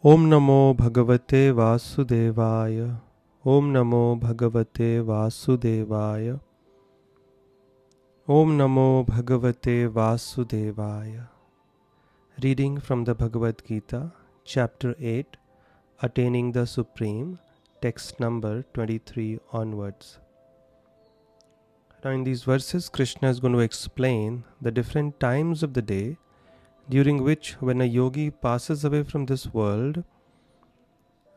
Om Namo Bhagavate Vasudevaya. Om Namo Bhagavate Vasudevaya. Om Namo Bhagavate Vasudevaya. Reading from the Bhagavad Gita, Chapter 8, Attaining the Supreme, text number 23 onwards. Now in these verses, Krishna is going to explain the different times of the day during which, when a yogi passes away from this world,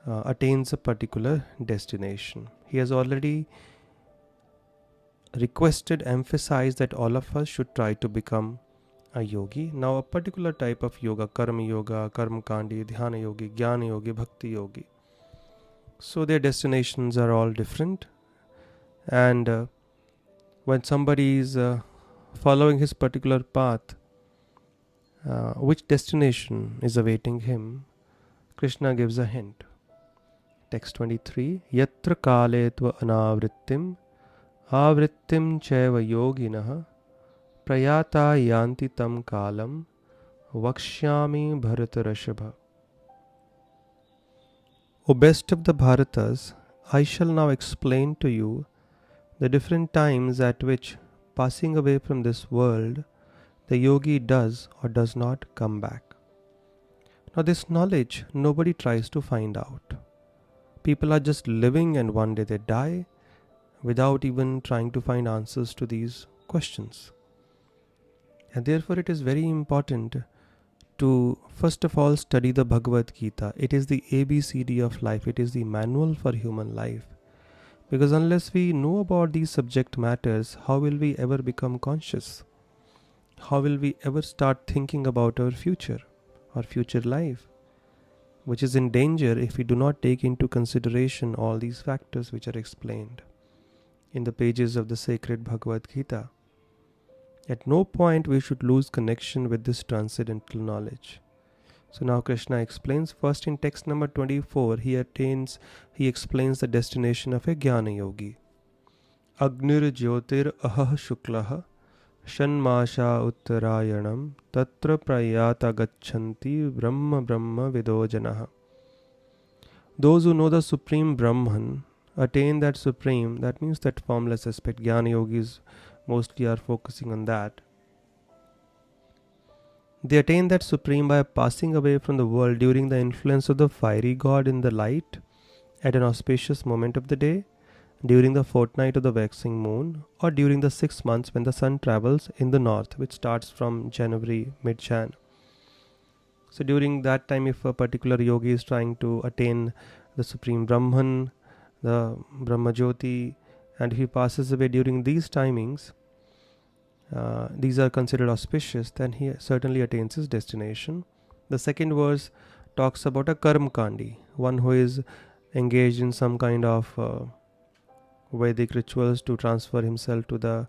attains a particular destination. He has already emphasized that all of us should try to become a yogi. Now, a particular type of yoga, karma kandi, dhyana yogi, jnana yogi, bhakti yogi. So their destinations are all different. And when somebody is following his particular path, which destination is awaiting him, Krishna gives a hint. Text 23, Yatra kale tva anavrittim, avrittim chaiva yoginah, prayata yanti tam kalam, vakshyami bharatarashabha. O best of the Bharatas, I shall now explain to you the different times at which, passing away from this world, the yogi does or does not come back. Now this knowledge nobody tries to find out. People are just living and one day they die without even trying to find answers to these questions. And therefore it is very important to first of all study the Bhagavad Gita. It is the ABCD of life. It is the manual for human life. Because unless we know about these subject matters, how will we ever become conscious? How will we ever start thinking about our future life, which is in danger if we do not take into consideration all these factors which are explained in the pages of the sacred Bhagavad Gita. At no point we should lose connection with this transcendental knowledge. So now Krishna explains first in text number 24, he explains the destination of a Jnana Yogi. Agnir Jyotir Ahah Shuklaha Shanmasha Uttarayanam Tatra Prayata Gachanti Brahma Brahma Vidojanaha. Those who know the Supreme Brahman attain that supreme, that means that formless aspect. Jnana Yogis mostly are focusing on that. They attain that supreme by passing away from the world during the influence of the fiery god in the light at an auspicious moment of the day, during the fortnight of the waxing moon, or during the 6 months when the sun travels in the north, which starts from January, mid-Jan. So during that time, if a particular yogi is trying to attain the Supreme Brahman, the Brahma Jyoti, and if he passes away during these timings, these are considered auspicious, then he certainly attains his destination. The second verse talks about a karma kandi, one who is engaged in some kind of Vedic rituals to transfer himself to the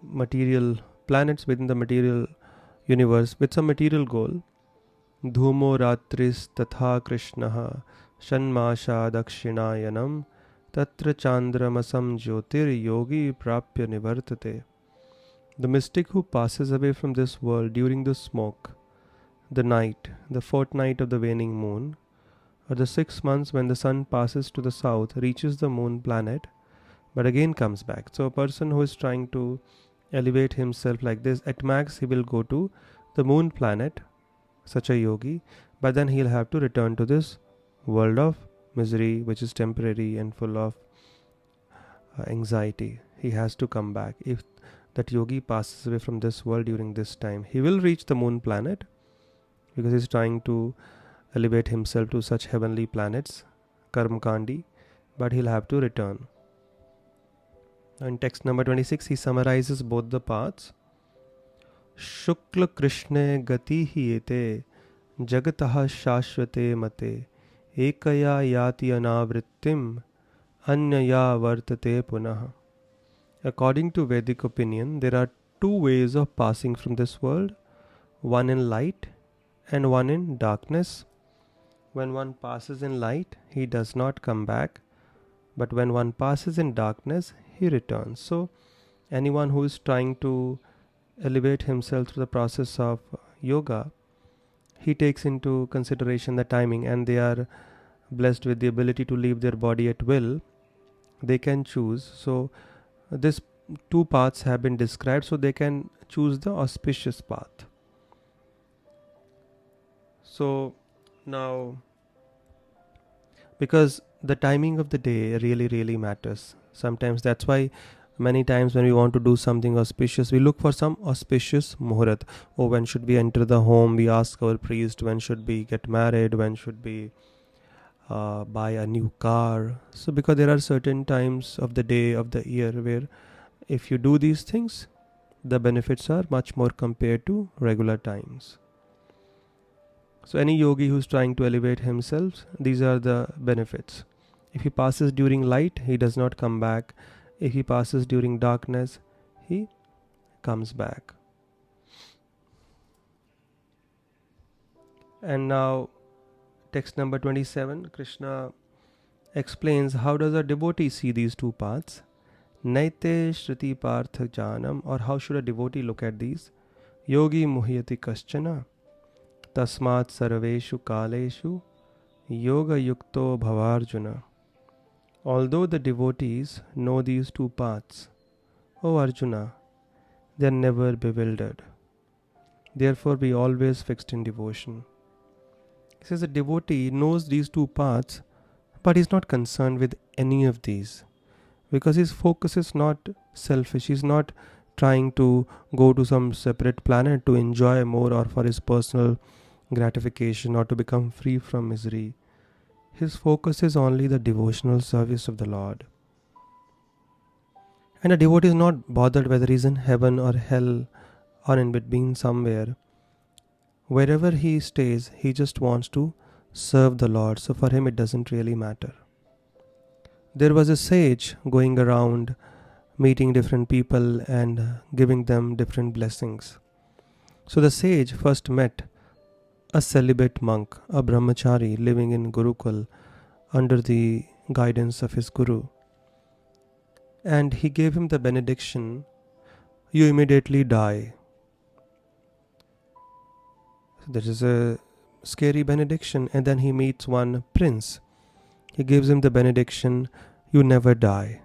material planets within the material universe with some material goal. Dhumo ratris tatha krishnaha shanmasha dakshinayanam tatra chandramasam jyotir yogi prapya nivartate. The mystic who passes away from this world during the smoke, the night, the fortnight of the waning moon, or the 6 months when the sun passes to the south, reaches the moon planet, but again comes back. So a person who is trying to elevate himself like this, at max he will go to the moon planet, such a yogi, but then he'll have to return to this world of misery, which is temporary and full of anxiety. He has to come back. If that yogi passes away from this world during this time, he will reach the moon planet because he's trying to elevate himself to such heavenly planets, Karma Kandi, but he'll have to return. In text number 26, he summarizes both the paths. Shukla Krishne gati hi ete jagataha shashvate mate ekaya yati anavrittim anyaya vartate punaha. According to Vedic opinion, there are 2 ways of passing from this world, one in light and one in darkness. When one passes in light, he does not come back, but when one passes in darkness, he returns. So anyone who is trying to elevate himself through the process of yoga he takes into consideration the timing, and they are blessed with the ability to leave their body at will. They can choose. So this two paths have been described, so they can choose the auspicious path. So now, because the timing of the day really matters, sometimes that's why many times when we want to do something auspicious, we look for some auspicious muhurat. Oh, when should we enter the home? We ask our priest. When should we get married? When should we buy a new car? So because there are certain times of the day, of the year, where if you do these things, the benefits are much more compared to regular times. So any yogi who's trying to elevate himself, these are the benefits. If he passes during light, he does not come back. If he passes during darkness, he comes back. And now, text number 27, Krishna explains how does a devotee see these two paths. Naite Shruti Partha Janam, or how should a devotee look at these? Yogi Muhyati Kaschana Tasmat Sarveshu Kaleshu Yoga Yukto Bhavarjuna. Although the devotees know these two paths, O Arjuna, they are never bewildered. Therefore, be always fixed in devotion. He says the devotee knows these two paths, but he is not concerned with any of these, because his focus is not selfish. He is not trying to go to some separate planet to enjoy more or for his personal gratification or to become free from misery. His focus is only the devotional service of the Lord. And a devotee is not bothered whether he is in heaven or hell or in between somewhere. Wherever he stays, he just wants to serve the Lord. So for him it doesn't really matter. There was a sage going around meeting different people and giving them different blessings. So the sage first met a celibate monk, a brahmachari living in Gurukul under the guidance of his guru. And he gave him the benediction, you immediately die. So that is a scary benediction. And then he meets one prince. He gives him the benediction, you never die.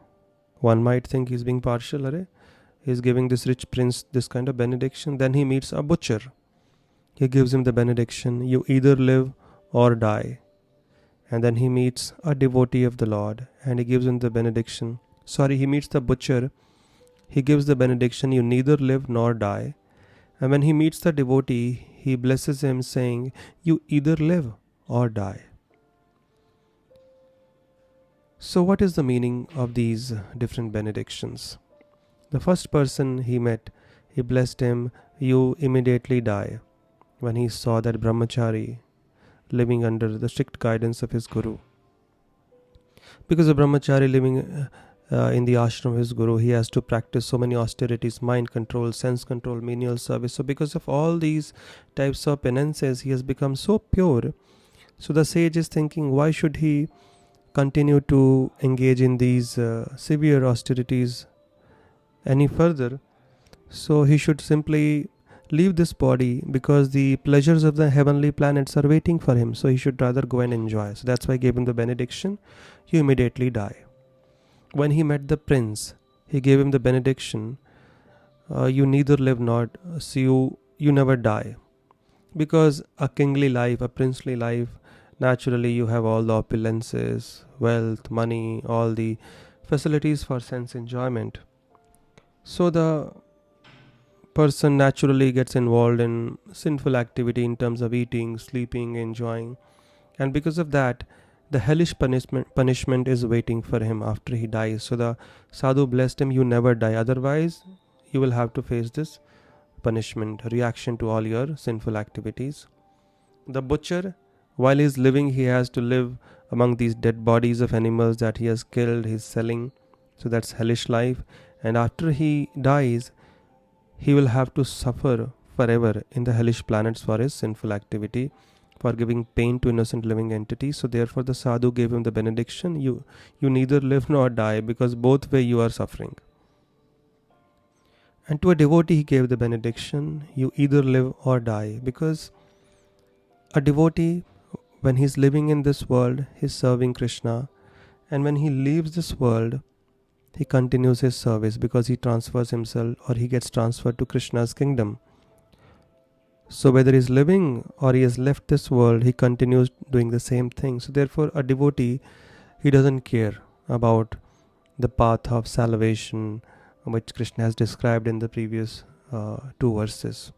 One might think he's being partial, he's giving this rich prince this kind of benediction. Then he meets a butcher. He gives him the benediction, you either live or die. And then he meets a devotee of the Lord and he gives him the benediction. He meets the butcher. He gives the benediction, you neither live nor die. And when he meets the devotee, he blesses him saying, you either live or die. So what is the meaning of these different benedictions? The first person he met, he blessed him, you immediately die, when he saw that brahmachari living under the strict guidance of his guru. Because a brahmachari living in the ashram of his guru, he has to practice so many austerities, mind control, sense control, menial service. So because of all these types of penances, he has become so pure. So the sage is thinking, why should he continue to engage in these severe austerities any further? So he should simply leave this body, because the pleasures of the heavenly planets are waiting for him. So he should rather go and enjoy. So that's why I gave him the benediction, you immediately die. When he met the prince, he gave him the benediction, you neither live nor you never die. Because a kingly life, a princely life, naturally you have all the opulences, wealth, money, all the facilities for sense enjoyment. So the person naturally gets involved in sinful activity in terms of eating, sleeping, enjoying. And because of that, the hellish punishment is waiting for him after he dies. So the sadhu blessed him, you never die. Otherwise, you will have to face this punishment, reaction to all your sinful activities. The butcher, while he is living, he has to live among these dead bodies of animals that he has killed, he's selling. So that's hellish life. And after he dies, he will have to suffer forever in the hellish planets for his sinful activity, for giving pain to innocent living entities. So therefore the sadhu gave him the benediction, you neither live nor die, because both way you are suffering. And to a devotee he gave the benediction, you either live or die, because A devotee, when he's living in this world, he's serving Krishna, and when he leaves this world, he continues his service because he transfers himself or he gets transferred to Krishna's kingdom. So whether he's living or he has left this world, he continues doing the same thing. So therefore, a devotee, he doesn't care about the path of salvation which Krishna has described in the previous two verses.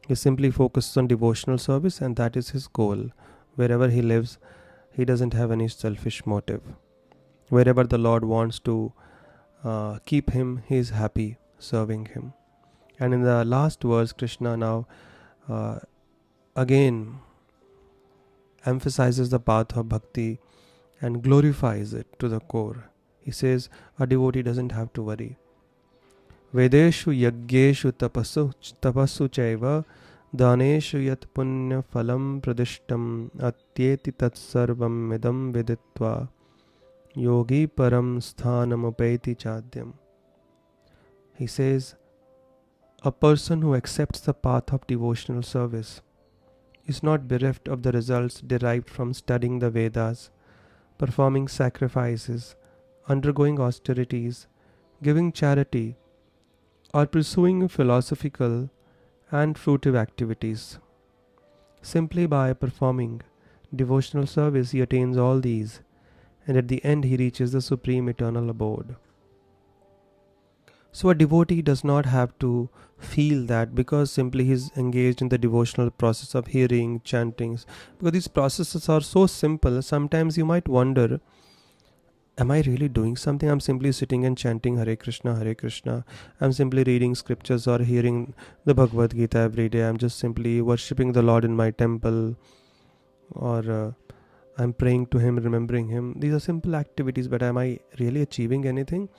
He simply focuses on devotional service, and that is his goal. Wherever he lives, he doesn't have any selfish motive. Wherever the Lord wants to keep him, he is happy serving him. And in the last verse, Krishna now again emphasizes the path of bhakti and glorifies it to the core. He says a devotee doesn't have to worry. Vedeshu yaggeshu tapasu chaiva daneshu yat punya phalam pradishtam atyeti tat sarvam midam viditva yogi param sthanam upaiti chadyam. He says a person who accepts the path of devotional service is not bereft of the results derived from studying the Vedas, performing sacrifices, undergoing austerities, giving charity, or pursuing philosophical and fruitive activities. Simply by performing devotional service, he attains all these, and at the end he reaches the supreme eternal abode. So a devotee does not have to feel that because simply he is engaged in the devotional process of hearing, chanting, because these processes are so simple. Sometimes you might wonder, am I really doing something? I'm simply sitting and chanting Hare Krishna, Hare Krishna. I'm simply reading scriptures or hearing the Bhagavad Gita every day. I'm just simply worshipping the Lord in my temple, or I'm praying to Him, remembering Him. These are simple activities, but am I really achieving anything?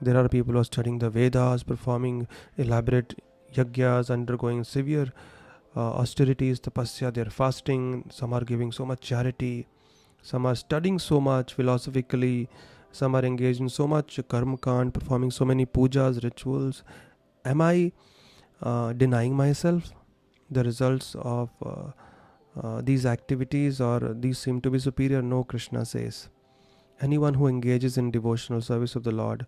There are people who are studying the Vedas, performing elaborate yagyas, undergoing severe austerities, tapasya, they're fasting, some are giving so much charity, some are studying so much philosophically, some are engaged in so much karma kand, performing so many pujas, rituals. Am I denying myself the results of these activities, or these seem to be superior? No, Krishna says. Anyone who engages in devotional service of the Lord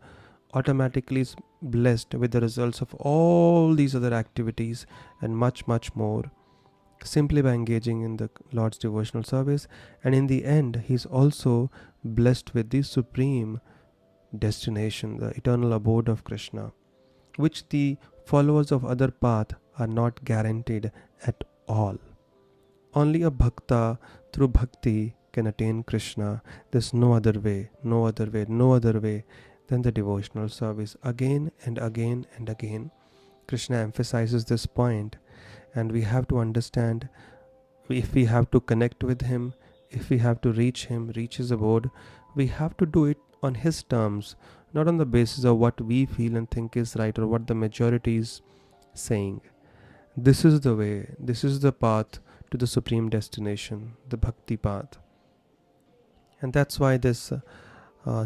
automatically is blessed with the results of all these other activities and much, much more, simply by engaging in the Lord's devotional service. And in the end, he is also blessed with the supreme destination, the eternal abode of Krishna, which the followers of other path are not guaranteed at all. Only a bhakta through bhakti can attain Krishna. There's no other way, no other way, no other way than the devotional service. Again and again and again, Krishna emphasizes this point, and we have to understand, if we have to connect with Him, if we have to reach Him, reach His abode, we have to do it on His terms, not on the basis of what we feel and think is right or what the majority is saying. This is the way, this is the path to the supreme destination, the bhakti path. And that's why this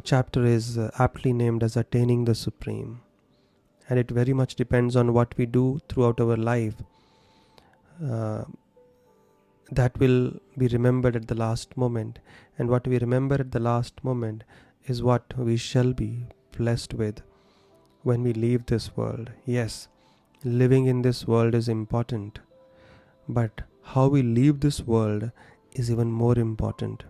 chapter is aptly named as Attaining the Supreme. And it very much depends on what we do throughout our life. That will be remembered at the last moment. And what we remember at the last moment is what we shall be blessed with when we leave this world. Yes, living in this world is important, but how we leave this world is even more important.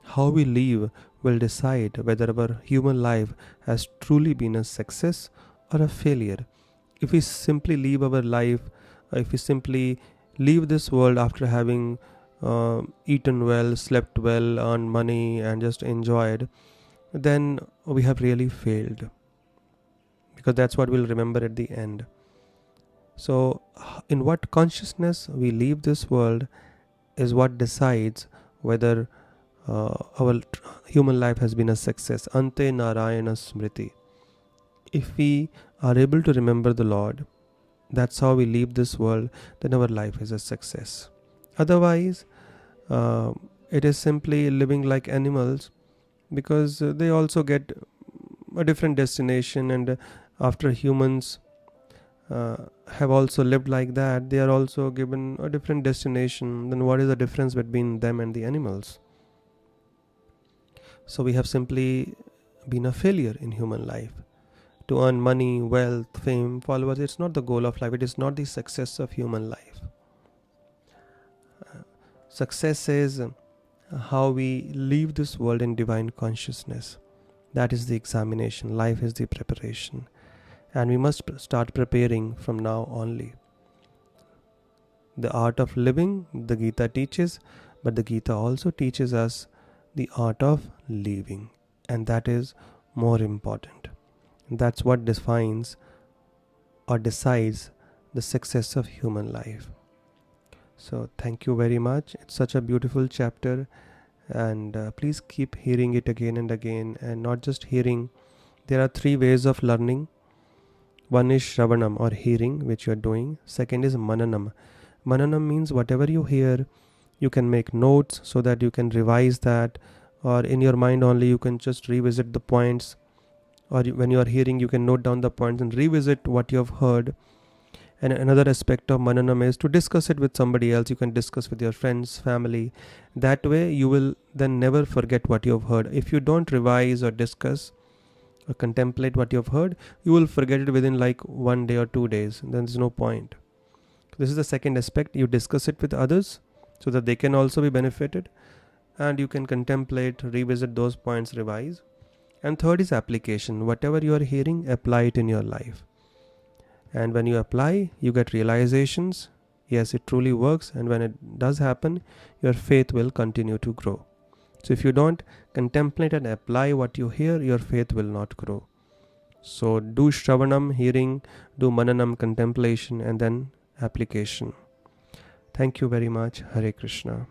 How we live will decide whether our human life has truly been a success or a failure. If we simply live our life, if we simply leave this world after having eaten well, slept well, earned money and just enjoyed, then we have really failed, because that's what we'll remember at the end. So in what consciousness we leave this world is what decides whether our human life has been a success. Ante Narayana Smriti. If we are able to remember the Lord, that's how we leave this world, then our life is a success. Otherwise, it is simply living like animals, because they also get a different destination, and after humans have also lived like that, they are also given a different destination. Then what is the difference between them and the animals? So we have simply been a failure in human life. To earn money, wealth, fame, followers, it's not the goal of life. It is not the success of human life. Success is how we leave this world in divine consciousness. That is the examination. Life is the preparation. And we must start preparing from now only. The art of living, the Gita teaches, but the Gita also teaches us the art of leaving. And that is more important. That's what defines or decides the success of human life. So thank you very much. It's such a beautiful chapter, and please keep hearing it again and again, and not just hearing. There are 3 ways of learning. One is Shravanam, or hearing, which you are doing. Second is Mananam. Mananam means whatever you hear, you can make notes so that you can revise that, or in your mind only you can just revisit the points, or when you are hearing you can note down the points and revisit what you have heard. And another aspect of Mananam is to discuss it with somebody else. You can discuss with your friends, family. That way you will then never forget what you have heard. If you don't revise or discuss or contemplate what you have heard, you will forget it within like 1 day or 2 days. Then there's no point. This is the second aspect. You discuss it with others so that they can also be benefited, and you can contemplate, revisit those points, revise. And third is application. Whatever you are hearing, apply it in your life. And when you apply, you get realizations. Yes, it truly works. And when it does happen, your faith will continue to grow. So if you don't contemplate and apply what you hear, your faith will not grow. So do Shravanam, hearing, do Mananam, contemplation, and then application. Thank you very much. Hare Krishna.